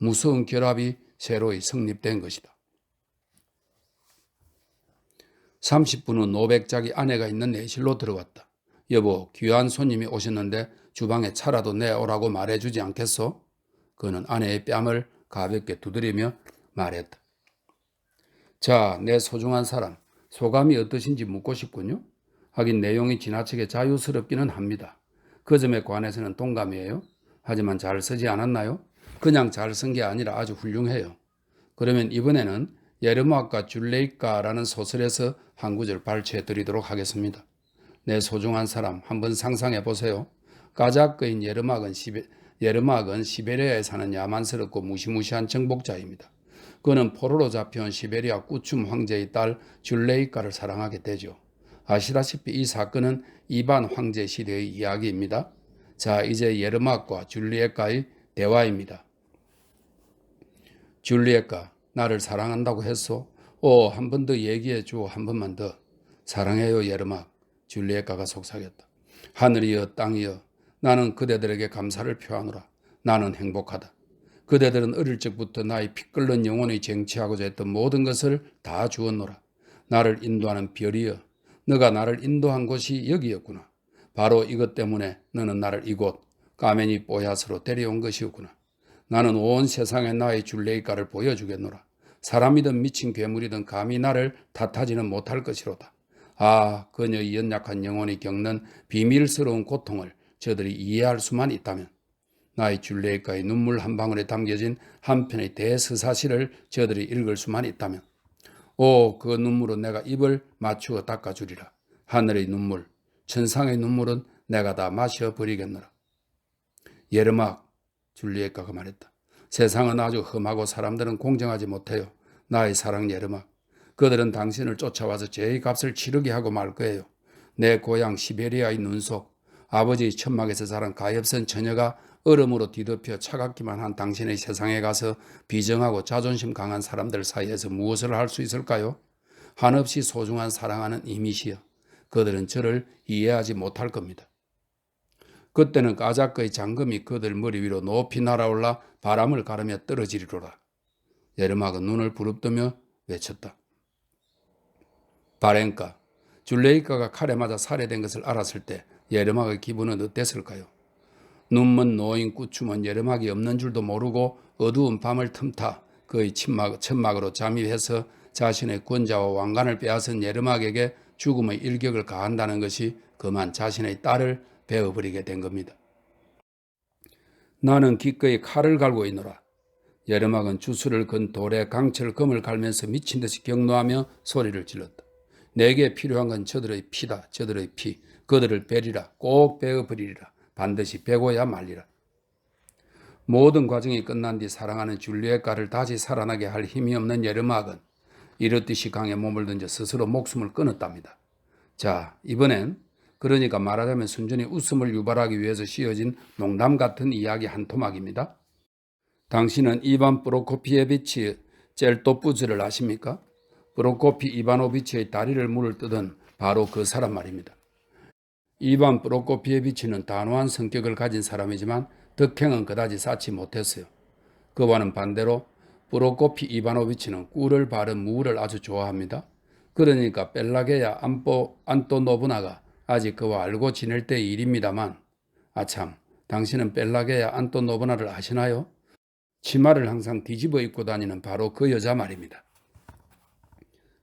무서운 결합이 새로이 성립된 것이다. 30분 후 노백작이 아내가 있는 내실로 들어왔다. 여보, 귀한 손님이 오셨는데 주방에 차라도 내오라고 말해주지 않겠소? 그는 아내의 뺨을 가볍게 두드리며 말했다. 자, 내 소중한 사람, 소감이 어떠신지 묻고 싶군요. 하긴 내용이 지나치게 자유스럽기는 합니다. 그 점에 관해서는 동감이에요. 하지만 잘 쓰지 않았나요? 그냥 잘 쓴 게 아니라 아주 훌륭해요. 그러면 이번에는 예르막과 줄레이카라는 소설에서 한 구절 발췌해 드리도록 하겠습니다. 내 소중한 사람, 한번 상상해 보세요. 까자크인 예르막은 시베리아에 사는 야만스럽고 무시무시한 정복자입니다. 그는 포로로 잡혀온 시베리아 꾸춤 황제의 딸 줄레이카를 사랑하게 되죠. 아시다시피 이 사건은 이반 황제 시대의 이야기입니다. 자, 이제 예르막과 줄리에카의 대화입니다. 줄리에카, 나를 사랑한다고 했소? 한 번 더 얘기해 줘. 한 번만 더. 사랑해요, 예르막. 줄리에카가 속삭였다. 하늘이여 땅이여, 나는 그대들에게 감사를 표하노라. 나는 행복하다. 그대들은 어릴 적부터 나의 피 끓는 영혼이 쟁취하고자 했던 모든 것을 다 주었노라. 나를 인도하는 별이여, 너가 나를 인도한 곳이 여기였구나. 바로 이것 때문에 너는 나를 이곳 까메니 뽀야스로 데려온 것이었구나. 나는 온 세상에 나의 줄레이카를 보여주겠노라. 사람이든 미친 괴물이든 감히 나를 탓하지는 못할 것이로다. 아, 그녀의 연약한 영혼이 겪는 비밀스러운 고통을 저들이 이해할 수만 있다면, 나의 줄레이카의 눈물 한 방울에 담겨진 한 편의 대서사시를 저들이 읽을 수만 있다면, 그 눈물은 내가 입을 맞추어 닦아주리라. 하늘의 눈물, 천상의 눈물은 내가 다 마셔버리겠노라. 예르막, 줄리에카가 말했다. 세상은 아주 험하고 사람들은 공정하지 못해요. 나의 사랑 예르막. 그들은 당신을 쫓아와서 제의 값을 치르게 하고 말 거예요. 내 고향 시베리아의 눈속, 아버지의 천막에서 자란 가엾은 처녀가 얼음으로 뒤덮여 차갑기만 한 당신의 세상에 가서 비정하고 자존심 강한 사람들 사이에서 무엇을 할 수 있을까요? 한없이 소중한 사랑하는 이미시여. 그들은 저를 이해하지 못할 겁니다. 그때는 까자크의 장금이 그들 머리 위로 높이 날아올라 바람을 가르며 떨어지리로라. 예르막은 눈을 부릅뜨며 외쳤다. 바렌카, 줄레이카가 칼에 맞아 살해된 것을 알았을 때 예르막의 기분은 어땠을까요? 눈먼 노인 꾸춤은 예르막이 없는 줄도 모르고 어두운 밤을 틈타 그의 천막으로 잠입해서 자신의 권자와 왕관을 빼앗은 예르막에게 죽음의 일격을 가한다는 것이 그만 자신의 딸을 베어버리게 된 겁니다. 나는 기꺼이 칼을 갈고 있노라. 예르막은 주술을 건 돌에 강철 금을 갈면서 미친 듯이 경노하며 소리를 질렀다. 내게 필요한 건 저들의 피다. 저들의 피. 그들을 베리라. 꼭 베어버리리라. 반드시 베고야 말리라. 모든 과정이 끝난 뒤 사랑하는 줄리에카를 다시 살아나게 할 힘이 없는 예르막은 이렇듯이 강에 몸을 던져 스스로 목숨을 끊었답니다. 자, 이번엔 그러니까 말하자면 순전히 웃음을 유발하기 위해서 씌어진 농담 같은 이야기 한 토막입니다. 당신은 이반 프로코피에비치 젤토푸즈를 아십니까? 프로코피 이바노비치의 다리를 물을 뜯은 바로 그 사람 말입니다. 이반 프로코피에비치는 단호한 성격을 가진 사람이지만 덕행은 그다지 쌓지 못했어요. 그와는 반대로 프로코피 이바노비치는 꿀을 바른 무를 아주 좋아합니다. 그러니까 벨라게야 안토노브나가 아직 그와 알고 지낼 때의 일입니다만, 아참, 당신은 벨라게야 안토노브나를 아시나요? 치마를 항상 뒤집어 입고 다니는 바로 그 여자 말입니다.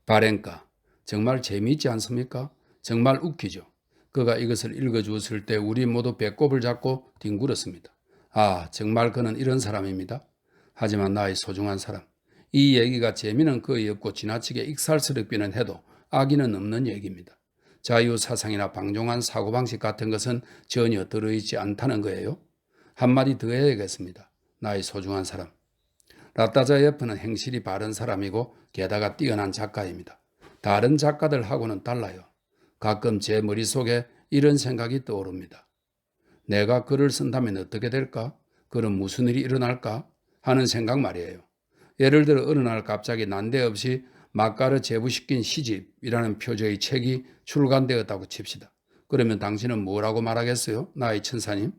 바렌카, 정말 재미있지 않습니까? 정말 웃기죠. 그가 이것을 읽어주었을 때 우리 모두 배꼽을 잡고 뒹굴었습니다. 아, 정말 그는 이런 사람입니다. 하지만 나의 소중한 사람, 이 얘기가 재미는 거의 없고 지나치게 익살스럽기는 해도 악의는 없는 얘기입니다. 자유사상이나 방종한 사고방식 같은 것은 전혀 들어있지 않다는 거예요. 한마디 더 해야겠습니다. 나의 소중한 사람. 라타자예프는 행실이 바른 사람이고 게다가 뛰어난 작가입니다. 다른 작가들하고는 달라요. 가끔 제 머릿속에 이런 생각이 떠오릅니다. 내가 글을 쓴다면 어떻게 될까? 그럼 무슨 일이 일어날까? 하는 생각 말이에요. 예를 들어 어느 날 갑자기 난데없이 막가르 제부시킨 시집이라는 표제의 책이 출간되었다고 칩시다. 그러면 당신은 뭐라고 말하겠어요? 나의 천사님?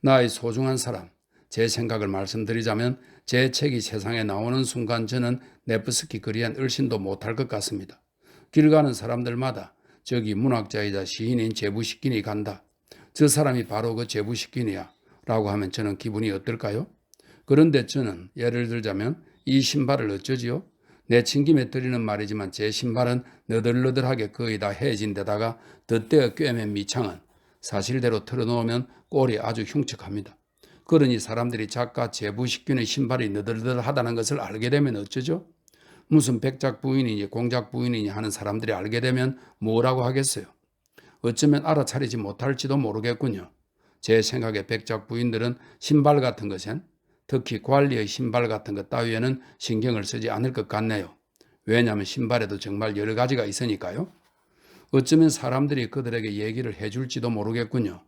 나의 소중한 사람. 제 생각을 말씀드리자면 제 책이 세상에 나오는 순간 저는 네프스키 그리한 얼씬도 못할 것 같습니다. 길 가는 사람들마다 저기 문학자이자 시인인 제부시킨이 간다. 저 사람이 바로 그 제부시킨이야 라고 하면 저는 기분이 어떨까요? 그런데 저는 예를 들자면 이 신발을 어쩌지요? 내친김에 드리는 말이지만 제 신발은 너덜너덜하게 거의 다 헤어진 데다가 덧대어 꿰맨 밑창은 사실대로 털어놓으면 꼴이 아주 흉측합니다. 그러니 사람들이 작가 제부시킨의 신발이 너덜너덜하다는 것을 알게 되면 어쩌죠? 무슨 백작 부인이니 공작 부인이니 하는 사람들이 알게 되면 뭐라고 하겠어요? 어쩌면 알아차리지 못할지도 모르겠군요. 제 생각에 백작 부인들은 신발 같은 것엔, 특히 관리의 신발 같은 것 따위에는 신경을 쓰지 않을 것 같네요. 왜냐하면 신발에도 정말 여러 가지가 있으니까요. 어쩌면 사람들이 그들에게 얘기를 해줄지도 모르겠군요.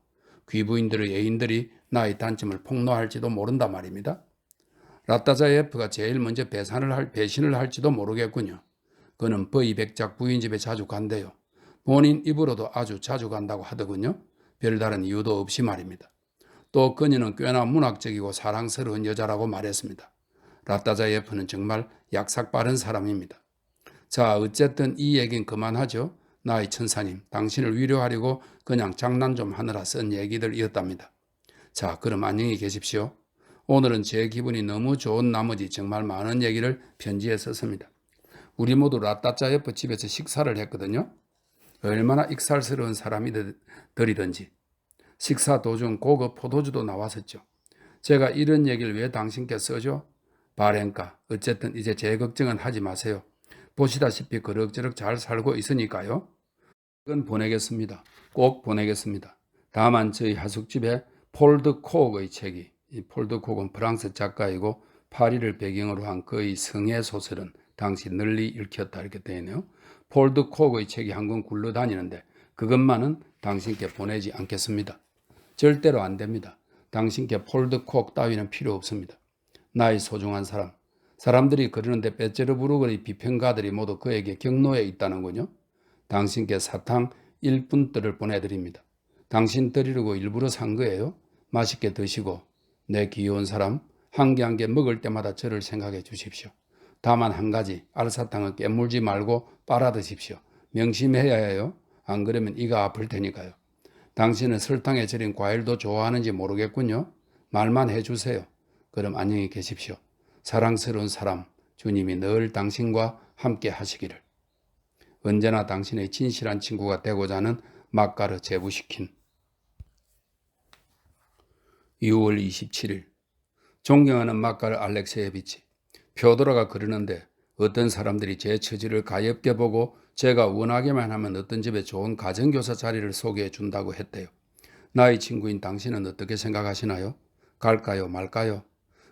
귀부인들의 애인들이 나의 단점을 폭로할지도 모른다 말입니다. 라타자예프가 제일 먼저 배신을 할지도 모르겠군요. 그는 버이백작 부인 집에 자주 간대요. 본인 입으로도 아주 자주 간다고 하더군요. 별다른 이유도 없이 말입니다. 또 그녀는 꽤나 문학적이고 사랑스러운 여자라고 말했습니다. 라타자예프는 정말 약삭 빠른 사람입니다. 자, 어쨌든 이 얘긴 그만하죠. 나의 천사님, 당신을 위로하려고 그냥 장난 좀 하느라 쓴 얘기들이었답니다. 자, 그럼 안녕히 계십시오. 오늘은 제 기분이 너무 좋은 나머지 정말 많은 얘기를 편지에 썼습니다. 우리 모두 라타자예프 집에서 식사를 했거든요. 얼마나 익살스러운 사람이들이든지 식사 도중 고급 포도주도 나왔었죠. 제가 이런 얘기를 왜 당신께 써죠? 바렌가, 어쨌든 이제 제 걱정은 하지 마세요. 보시다시피 그럭저럭 잘 살고 있으니까요. 이건 보내겠습니다. 꼭 보내겠습니다. 다만 저희 하숙집에 폴드 콕의 책이, 이 폴드 콕은 프랑스 작가이고 파리를 배경으로 한 그의 성애 소설은 당시 널리 읽혔다 이렇게 되어 있네요. 폴드 콕의 책이 한 권 굴러다니는데 그것만은 당신께 보내지 않겠습니다. 절대로 안 됩니다. 당신께 폴드 콕 따위는 필요 없습니다. 나의 소중한 사람. 사람들이 그러는데 베제르부르크의 비평가들이 모두 그에게 경로에 있다는군요. 당신께 사탕 1분들을 보내드립니다. 당신 드리려고 일부러 산 거예요. 맛있게 드시고 내 귀여운 사람 한 개 한 개 먹을 때마다 저를 생각해 주십시오. 다만 한 가지 알사탕을 깨물지 말고 빨아 드십시오. 명심해야 해요. 안 그러면 이가 아플 테니까요. 당신은 설탕에 절인 과일도 좋아하는지 모르겠군요. 말만 해주세요. 그럼 안녕히 계십시오. 사랑스러운 사람, 주님이 늘 당신과 함께 하시기를. 언제나 당신의 진실한 친구가 되고자 하는 막가르 제부시킨. 6월 27일 존경하는 막가르 알렉세예비치. 표도라가 그러는데 어떤 사람들이 제 처지를 가엾게 보고 제가 원하기만 하면 어떤 집에 좋은 가정교사 자리를 소개해 준다고 했대요. 나의 친구인 당신은 어떻게 생각하시나요? 갈까요 말까요?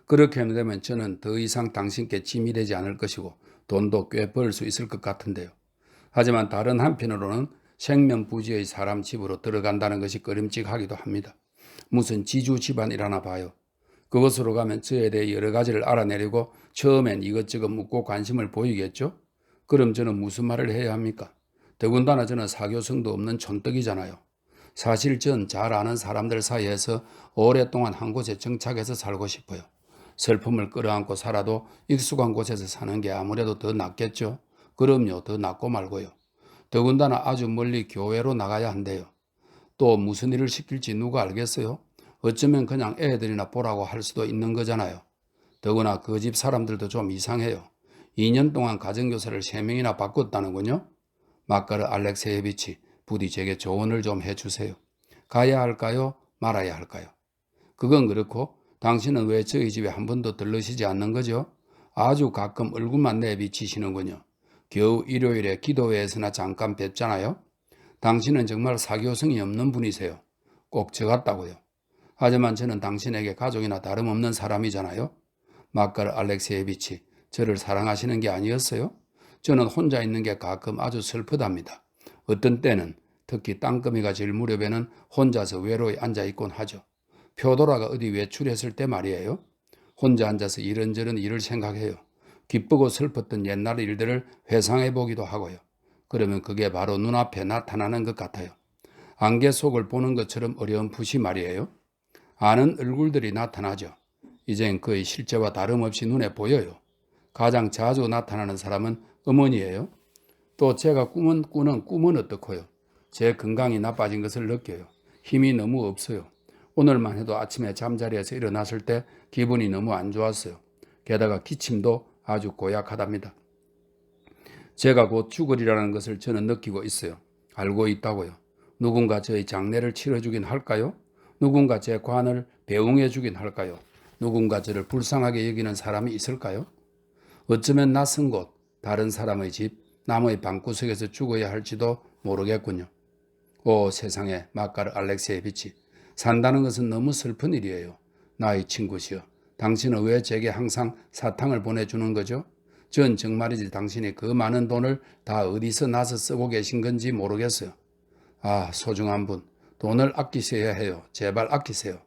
그렇게 되면 저는 더 이상 당신께 짐이 되지 않을 것이고 돈도 꽤 벌 수 있을 것 같은데요. 하지만 다른 한편으로는 생명부지의 사람 집으로 들어간다는 것이 꺼림칙하기도 합니다. 무슨 지주 집안이라나 봐요. 그곳으로 가면 저에 대해 여러 가지를 알아내려고 처음엔 이것저것 묻고 관심을 보이겠죠? 그럼 저는 무슨 말을 해야 합니까? 더군다나 저는 사교성도 없는 촌떡이잖아요. 사실 전 잘 아는 사람들 사이에서 오랫동안 한 곳에 정착해서 살고 싶어요. 슬픔을 끌어안고 살아도 익숙한 곳에서 사는 게 아무래도 더 낫겠죠? 그럼요, 더 낫고 말고요. 더군다나 아주 멀리 교회로 나가야 한대요. 또 무슨 일을 시킬지 누가 알겠어요? 어쩌면 그냥 애들이나 보라고 할 수도 있는 거잖아요. 더구나 그 집 사람들도 좀 이상해요. 2년 동안 가정교사를 3명이나 바꿨다는군요. 막가르 알렉세예비치, 부디 제게 조언을 좀 해주세요. 가야 할까요? 말아야 할까요? 그건 그렇고 당신은 왜 저희 집에 한 번도 들르시지 않는 거죠? 아주 가끔 얼굴만 내비치시는군요. 겨우 일요일에 기도회에서나 잠깐 뵙잖아요. 당신은 정말 사교성이 없는 분이세요. 꼭 저 같다고요. 하지만 저는 당신에게 가족이나 다름없는 사람이잖아요. 마카르 알렉세예비치, 저를 사랑하시는 게 아니었어요? 저는 혼자 있는 게 가끔 아주 슬프답니다. 어떤 때는 특히 땅거미가 질 무렵에는 혼자서 외로이 앉아있곤 하죠. 표도라가 어디 외출했을 때 말이에요. 혼자 앉아서 이런저런 일을 생각해요. 기쁘고 슬펐던 옛날 일들을 회상해 보기도 하고요. 그러면 그게 바로 눈앞에 나타나는 것 같아요. 안개 속을 보는 것처럼 어렴풋이 말이에요. 아는 얼굴들이 나타나죠. 이젠 거의 실제와 다름없이 눈에 보여요. 가장 자주 나타나는 사람은 어머니예요. 또 제가 꿈은 꾸는 꿈은 어떻고요? 제 건강이 나빠진 것을 느껴요. 힘이 너무 없어요. 오늘만 해도 아침에 잠자리에서 일어났을 때 기분이 너무 안 좋았어요. 게다가 기침도 아주 고약하답니다. 제가 곧 죽으리라는 것을 저는 느끼고 있어요. 알고 있다고요. 누군가 저의 장례를 치러주긴 할까요? 누군가 제 관을 배웅해 주긴 할까요? 누군가 저를 불쌍하게 여기는 사람이 있을까요? 어쩌면 낯선 곳, 다른 사람의 집, 나무의 방구석에서 죽어야 할지도 모르겠군요. 오 세상에, 마카르 알렉세예비치, 산다는 것은 너무 슬픈 일이에요. 나의 친구시여, 당신은 왜 제게 항상 사탕을 보내주는 거죠? 전 정말이지 당신이 그 많은 돈을 다 어디서 나서 쓰고 계신 건지 모르겠어요. 아, 소중한 분, 돈을 아끼셔야 해요. 제발 아끼세요.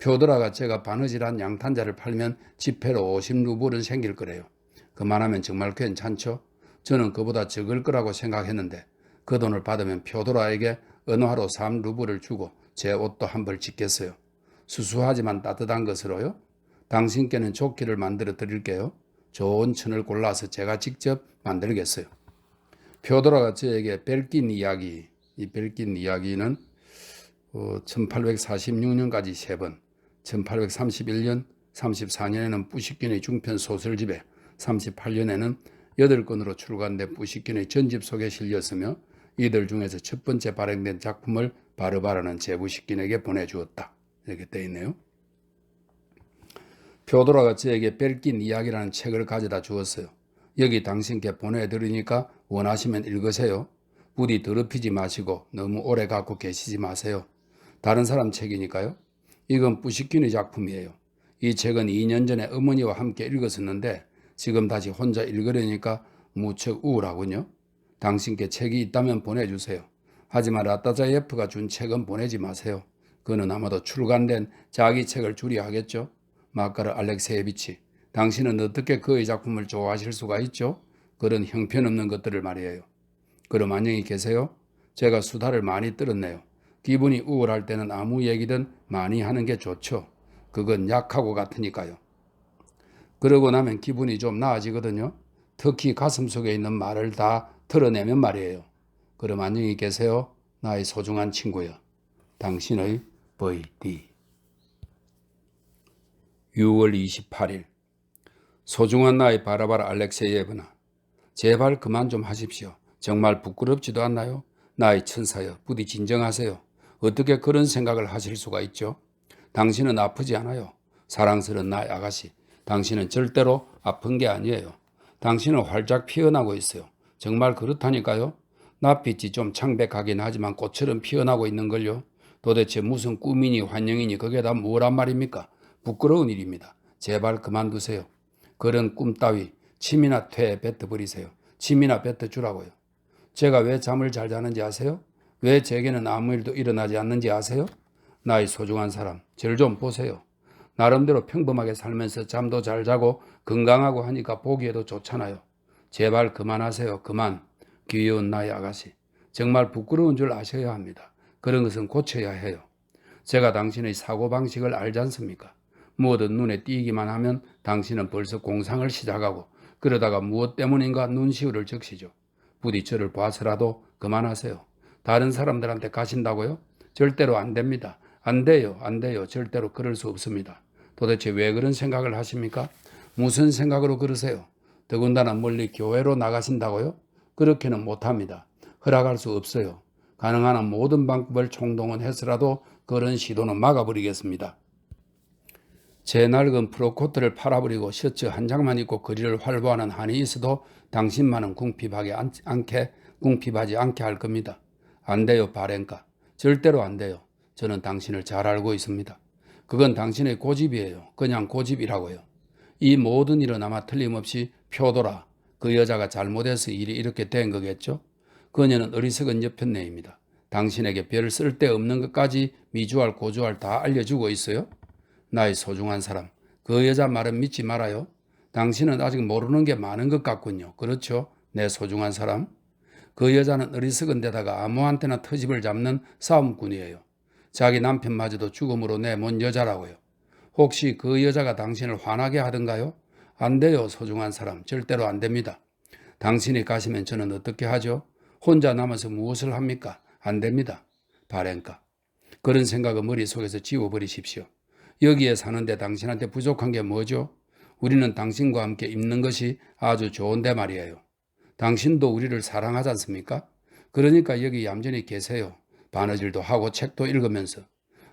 표더라가 제가 바느질한 양탄자를 팔면 지폐로 50루블은 생길 거래요. 그만하면 정말 괜찮죠? 저는 그보다 적을 거라고 생각했는데 그 돈을 받으면 표더라에게 은화로 3루블을 주고 제 옷도 한 벌 짓겠어요. 수수하지만 따뜻한 것으로요. 당신께는 조끼를 만들어 드릴게요. 좋은 천을 골라서 제가 직접 만들겠어요. 표더라가 저에게 벨긴 이야기, 이 벨긴 이야기는 1846년까지 3번, 1831년, 34년에는 뿌시킨의 중편 소설집에 38년에는 8권으로 출간된 뿌시킨의 전집 속에 실렸으며 이들 중에서 첫 번째 발행된 작품을 바르바라는 제부시킨에게 보내주었다. 이렇게 되어 있네요. 표도라가 저에게 벨긴 이야기라는 책을 가져다 주었어요. 여기 당신께 보내드리니까 원하시면 읽으세요. 부디 더럽히지 마시고 너무 오래 갖고 계시지 마세요. 다른 사람 책이니까요. 이건 뿌시킨의 작품이에요. 이 책은 2년 전에 어머니와 함께 읽었었는데 지금 다시 혼자 읽으려니까 무척 우울하군요. 당신께 책이 있다면 보내주세요. 하지만 라따자예프가 준 책은 보내지 마세요. 그는 아마도 출간된 자기 책을 줄여야 하겠죠. 마카르 알렉세예비치, 당신은 어떻게 그의 작품을 좋아하실 수가 있죠? 그런 형편없는 것들을 말이에요. 그럼 안녕히 계세요. 제가 수다를 많이 떨었네요. 기분이 우울할 때는 아무 얘기든 많이 하는 게 좋죠. 그건 약하고 같으니까요. 그러고 나면 기분이 좀 나아지거든요. 특히 가슴속에 있는 말을 다 털어내면 말이에요. 그럼 안녕히 계세요. 나의 소중한 친구여. 당신의 V.D. 6월 28일. 소중한 나의 바라바라 알렉세예브나, 제발 그만 좀 하십시오. 정말 부끄럽지도 않나요? 나의 천사여, 부디 진정하세요. 어떻게 그런 생각을 하실 수가 있죠? 당신은 아프지 않아요. 사랑스러운 나의 아가씨, 당신은 절대로 아픈 게 아니에요. 당신은 활짝 피어나고 있어요. 정말 그렇다니까요. 낯빛이 좀 창백하긴 하지만 꽃처럼 피어나고 있는걸요. 도대체 무슨 꿈이니 환영이니 그게 다 뭐란 말입니까? 부끄러운 일입니다. 제발 그만두세요. 그런 꿈 따위 침이나 퇴에 뱉어버리세요. 침이나 뱉어주라고요. 제가 왜 잠을 잘 자는지 아세요? 왜 제게는 아무 일도 일어나지 않는지 아세요? 나의 소중한 사람, 저를 좀 보세요. 나름대로 평범하게 살면서 잠도 잘 자고 건강하고 하니까 보기에도 좋잖아요. 제발 그만하세요. 그만. 귀여운 나의 아가씨. 정말 부끄러운 줄 아셔야 합니다. 그런 것은 고쳐야 해요. 제가 당신의 사고방식을 알지 않습니까? 뭐든 눈에 띄기만 하면 당신은 벌써 공상을 시작하고 그러다가 무엇 때문인가 눈시울을 적시죠. 부디 저를 봐서라도 그만하세요. 다른 사람들한테 가신다고요? 절대로 안 됩니다. 안 돼요. 안 돼요. 절대로 그럴 수 없습니다. 도대체 왜 그런 생각을 하십니까? 무슨 생각으로 그러세요? 더군다나 멀리 교회로 나가신다고요? 그렇게는 못합니다. 허락할 수 없어요. 가능한 한 모든 방법을 총동원해서라도 그런 시도는 막아버리겠습니다. 제 낡은 프로코트를 팔아버리고 셔츠 한 장만 입고 거리를 활보하는 한이 있어도 당신만은 궁핍하지 않게 할 겁니다. 안 돼요, 바렌가. 절대로 안 돼요. 저는 당신을 잘 알고 있습니다. 그건 당신의 고집이에요. 그냥 고집이라고요. 이 모든 일은 아마 틀림없이 표도라 그 여자가 잘못해서 일이 이렇게 된 거겠죠. 그녀는 어리석은 여편네입니다. 당신에게 별 쓸데없는 것까지 미주알 고주알 다 알려주고 있어요. 나의 소중한 사람, 그 여자 말은 믿지 말아요. 당신은 아직 모르는 게 많은 것 같군요. 그렇죠? 내 소중한 사람. 그 여자는 어리석은 데다가 아무한테나 터집을 잡는 싸움꾼이에요. 자기 남편마저도 죽음으로 내몬 여자라고요. 혹시 그 여자가 당신을 화나게 하던가요? 안 돼요, 소중한 사람. 절대로 안 됩니다. 당신이 가시면 저는 어떻게 하죠? 혼자 남아서 무엇을 합니까? 안 됩니다. 발행가. 그런 생각을 머릿속에서 지워버리십시오. 여기에 사는데 당신한테 부족한 게 뭐죠? 우리는 당신과 함께 입는 것이 아주 좋은데 말이에요. 당신도 우리를 사랑하지 않습니까? 그러니까 여기 얌전히 계세요. 바느질도 하고 책도 읽으면서.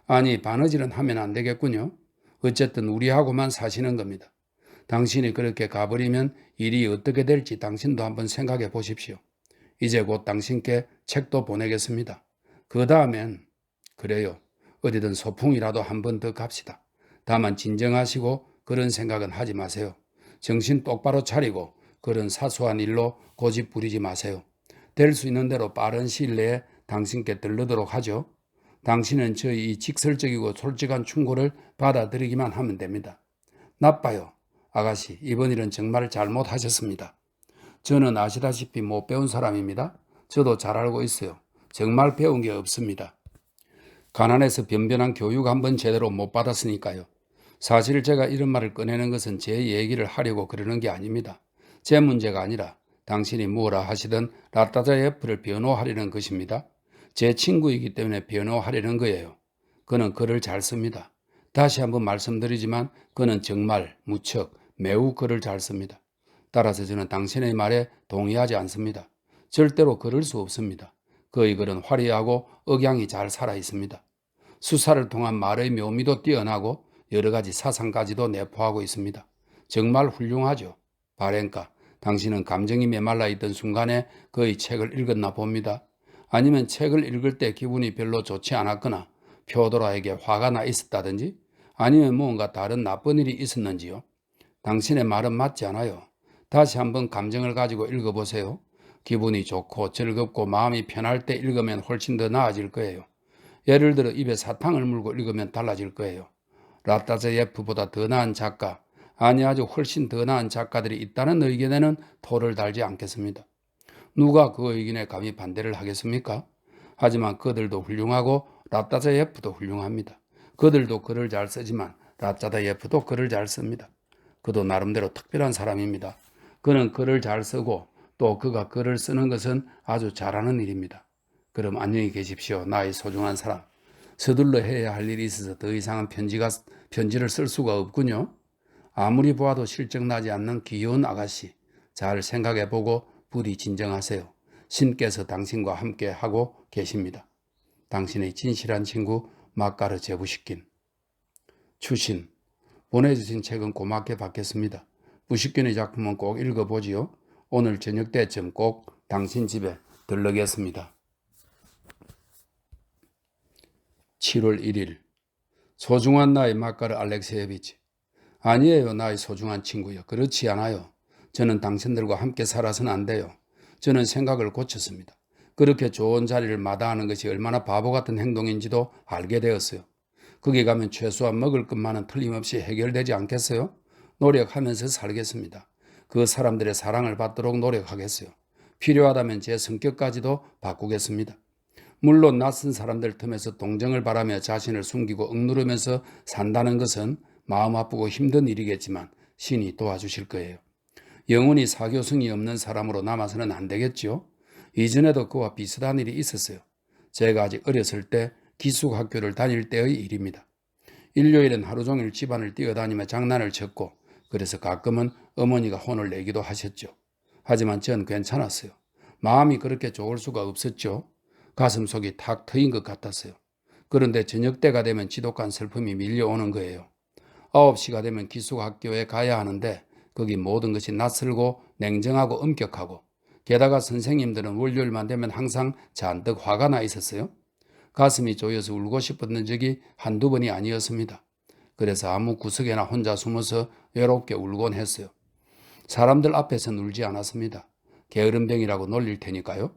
아니, 바느질은 하면 안 되겠군요. 어쨌든 우리하고만 사시는 겁니다. 당신이 그렇게 가버리면 일이 어떻게 될지 당신도 한번 생각해 보십시오. 이제 곧 당신께 책도 보내겠습니다. 그 다음엔 그래요. 어디든 소풍이라도 한 번 더 갑시다. 다만 진정하시고 그런 생각은 하지 마세요. 정신 똑바로 차리고 그런 사소한 일로 고집 부리지 마세요. 될 수 있는 대로 빠른 시일 내에 당신께 들르도록 하죠. 당신은 저희 이 직설적이고 솔직한 충고를 받아들이기만 하면 됩니다. 나빠요. 아가씨, 이번 일은 정말 잘못하셨습니다. 저는 아시다시피 못 배운 사람입니다. 저도 잘 알고 있어요. 정말 배운 게 없습니다. 가난해서 변변한 교육 한번 제대로 못 받았으니까요. 사실 제가 이런 말을 꺼내는 것은 제 얘기를 하려고 그러는 게 아닙니다. 제 문제가 아니라 당신이 뭐라 하시든 라타자예프를 변호하려는 것입니다. 제 친구이기 때문에 변호하려는 거예요. 그는 글을 잘 씁니다. 다시 한번 말씀드리지만 그는 정말 무척 매우 글을 잘 씁니다. 따라서 저는 당신의 말에 동의하지 않습니다. 절대로 그럴 수 없습니다. 그의 글은 화려하고 억양이 잘 살아 있습니다. 수사를 통한 말의 묘미도 뛰어나고 여러 가지 사상까지도 내포하고 있습니다. 정말 훌륭하죠. 바렌카, 당신은 감정이 메말라 있던 순간에 그의 책을 읽었나 봅니다. 아니면 책을 읽을 때 기분이 별로 좋지 않았거나 표도라에게 화가 나 있었다든지 아니면 뭔가 다른 나쁜 일이 있었는지요. 당신의 말은 맞지 않아요. 다시 한번 감정을 가지고 읽어보세요. 기분이 좋고 즐겁고 마음이 편할 때 읽으면 훨씬 더 나아질 거예요. 예를 들어 입에 사탕을 물고 읽으면 달라질 거예요. 라타제예프보다 더 나은 작가, 아니 아주 훨씬 더 나은 작가들이 있다는 의견에는 토를 달지 않겠습니다. 누가 그 의견에 감히 반대를 하겠습니까? 하지만 그들도 훌륭하고 라타제예프도 훌륭합니다. 그들도 글을 잘 쓰지만 라타제예프도 글을 잘 씁니다. 그도 나름대로 특별한 사람입니다. 그는 글을 잘 쓰고 또 그가 글을 쓰는 것은 아주 잘하는 일입니다. 그럼 안녕히 계십시오. 나의 소중한 사람. 서둘러 해야 할 일이 있어서 더 이상은 편지를 쓸 수가 없군요. 아무리 보아도 실적나지 않는 귀여운 아가씨. 잘 생각해보고 부디 진정하세요. 신께서 당신과 함께 하고 계십니다. 당신의 진실한 친구 마카르 제부시킨. 추신. 보내주신 책은 고맙게 받겠습니다. 부시킨의 작품은 꼭 읽어보지요. 오늘 저녁 때쯤 꼭 당신 집에 들르겠습니다. 7월 1일. 소중한 나의 마카르 알렉세예비치. 아니에요, 나의 소중한 친구요. 그렇지 않아요. 저는 당신들과 함께 살아서는 안 돼요. 저는 생각을 고쳤습니다. 그렇게 좋은 자리를 마다하는 것이 얼마나 바보 같은 행동인지도 알게 되었어요. 거기 가면 최소한 먹을 것만은 틀림없이 해결되지 않겠어요? 노력하면서 살겠습니다. 그 사람들의 사랑을 받도록 노력하겠어요. 필요하다면 제 성격까지도 바꾸겠습니다. 물론 낯선 사람들 틈에서 동정을 바라며 자신을 숨기고 억누르면서 산다는 것은 마음 아프고 힘든 일이겠지만 신이 도와주실 거예요. 영원히 사교성이 없는 사람으로 남아서는 안 되겠죠. 이전에도 그와 비슷한 일이 있었어요. 제가 아직 어렸을 때 기숙학교를 다닐 때의 일입니다. 일요일엔 하루 종일 집안을 뛰어다니며 장난을 쳤고 그래서 가끔은 어머니가 혼을 내기도 하셨죠. 하지만 전 괜찮았어요. 마음이 그렇게 좋을 수가 없었죠. 가슴속이 탁 트인 것 같았어요. 그런데 저녁 때가 되면 지독한 슬픔이 밀려오는 거예요. 9시가 되면 기숙학교에 가야 하는데 거기 모든 것이 낯설고 냉정하고 엄격하고 게다가 선생님들은 월요일만 되면 항상 잔뜩 화가 나 있었어요. 가슴이 조여서 울고 싶었던 적이 한두 번이 아니었습니다. 그래서 아무 구석에나 혼자 숨어서 외롭게 울곤 했어요. 사람들 앞에서는 울지 않았습니다. 게으름뱅이라고 놀릴 테니까요.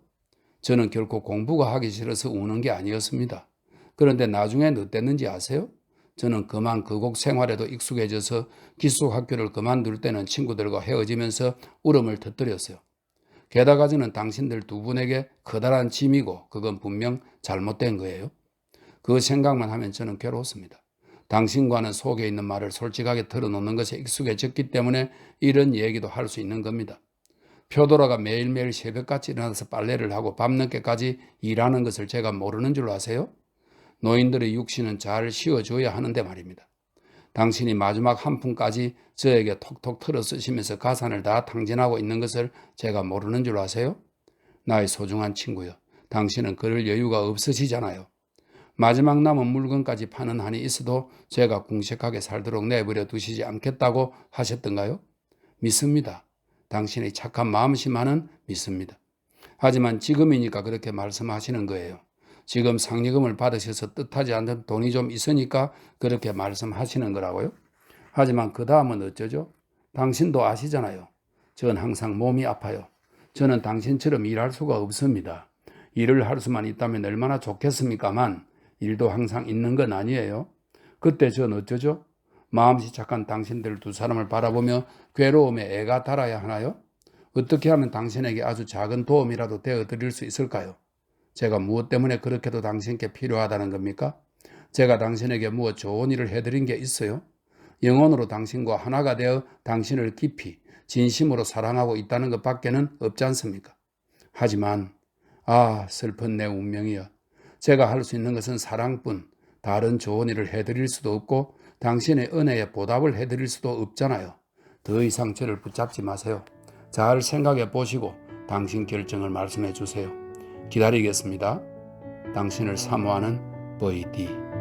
저는 결코 공부가 하기 싫어서 우는 게 아니었습니다. 그런데 나중엔 어땠는지 아세요? 저는 그만 그곡 생활에도 익숙해져서 기숙학교를 그만둘 때는 친구들과 헤어지면서 울음을 터뜨렸어요. 게다가 저는 당신들 두 분에게 커다란 짐이고 그건 분명 잘못된 거예요. 그 생각만 하면 저는 괴로웠습니다. 당신과는 속에 있는 말을 솔직하게 털어놓는 것에 익숙해졌기 때문에 이런 얘기도 할 수 있는 겁니다. 표도라가 매일매일 새벽같이 일어나서 빨래를 하고 밤늦게까지 일하는 것을 제가 모르는 줄 아세요? 노인들의 육신은 잘 쉬어줘야 하는데 말입니다. 당신이 마지막 한 푼까지 저에게 톡톡 털어 쓰시면서 가산을 다 탕진하고 있는 것을 제가 모르는 줄 아세요? 나의 소중한 친구여, 당신은 그럴 여유가 없으시잖아요. 마지막 남은 물건까지 파는 한이 있어도 제가 궁색하게 살도록 내버려 두시지 않겠다고 하셨던가요? 믿습니다. 당신의 착한 마음씨만은 믿습니다. 하지만 지금이니까 그렇게 말씀하시는 거예요. 지금 상여금을 받으셔서 뜻하지 않는 돈이 좀 있으니까 그렇게 말씀하시는 거라고요. 하지만 그 다음은 어쩌죠? 당신도 아시잖아요. 전 항상 몸이 아파요. 저는 당신처럼 일할 수가 없습니다. 일을 할 수만 있다면 얼마나 좋겠습니까만 일도 항상 있는 건 아니에요. 그때 전 어쩌죠? 마음씨 착한 당신들 두 사람을 바라보며 괴로움에 애가 달아야 하나요? 어떻게 하면 당신에게 아주 작은 도움이라도 되어드릴 수 있을까요? 제가 무엇 때문에 그렇게도 당신께 필요하다는 겁니까? 제가 당신에게 무엇 좋은 일을 해드린 게 있어요? 영혼으로 당신과 하나가 되어 당신을 깊이 진심으로 사랑하고 있다는 것밖에는 없지 않습니까? 하지만 슬픈 내 운명이여. 제가 할 수 있는 것은 사랑뿐 다른 좋은 일을 해드릴 수도 없고 당신의 은혜에 보답을 해드릴 수도 없잖아요. 더 이상 저를 붙잡지 마세요. 잘 생각해 보시고 당신 결정을 말씀해 주세요. 기다리겠습니다. 당신을 사모하는 버이디.